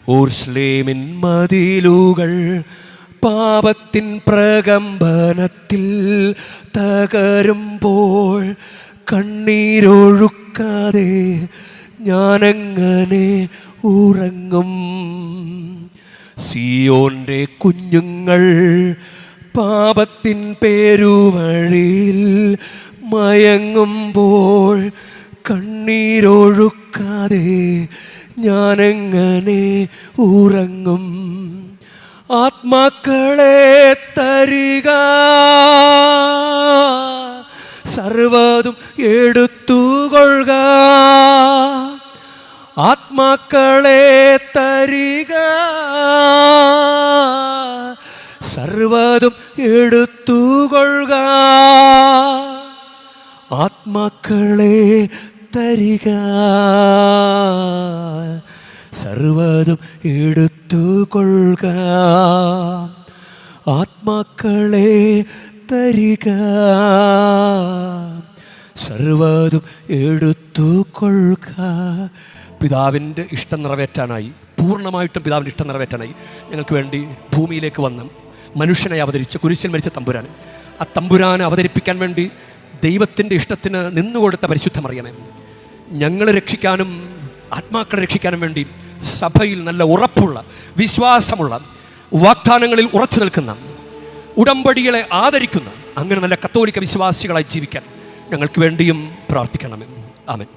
യെരൂശലേമിൻ മതിലുകൾ പാപത്തിൻ പ്രകമ്പനത്തിൽ തകരുമ്പോൾ കണ്ണീരൊഴുക്കാതെ ഞാനെങ്ങനെ ഉറങ്ങും? സിയോന്റെ കുഞ്ഞുങ്ങൾ പാപത്തിൻ പേരുവഴിയിൽ മയങ്ങുമ്പോൾ കണ്ണീരൊഴുക്കാതെ ഞാനെങ്ങനെ ഉറങ്ങും? ആത്മാക്കളെ തരിക, സർവ്വതും എടുത്തുകൊള്ളുക. ആത്മാക്കളെ തരിക, സർവ്വതും എടുത്തുകൊള്ളുക. ആത്മാക്കളെ തരിക, സർവ്വതും എടുത്തുകൊള്ളുക. ആത്മാക്കളെ തരിക, സർവ്വതും എടുത്തുകൊള്ളുക. പിതാവിൻ്റെ ഇഷ്ടം നിറവേറ്റാനായി, പൂർണ്ണമായിട്ടും പിതാവിൻ്റെ ഇഷ്ടം നിറവേറ്റാനായി ഞങ്ങൾക്ക് വേണ്ടി ഭൂമിയിലേക്ക് വന്ന് മനുഷ്യനായി അവതരിച്ച് കുരിശിൽ മരിച്ച തമ്പുരാൻ, ആ തമ്പുരാനെ അവതരിപ്പിക്കാൻ വേണ്ടി ദൈവത്തിൻ്റെ ഇഷ്ടത്തിന് നിന്നുകൊടുത്ത പരിശുദ്ധ മറിയമേ, ഞങ്ങളെ രക്ഷിക്കാനും ആത്മാക്കളെ രക്ഷിക്കാനും വേണ്ടി സഭയിൽ നല്ല ഉറപ്പുള്ള, വിശ്വാസമുള്ള, വാഗ്ദാനങ്ങളിൽ ഉറച്ചു നിൽക്കുന്ന, ഉടമ്പടികളെ ആദരിക്കുന്ന അങ്ങനെ നല്ല കത്തോലിക്ക വിശ്വാസികളായി ജീവിക്കാൻ ഞങ്ങൾക്ക് വേണ്ടിയും പ്രാർത്ഥിക്കണമേ. ആമേൻ.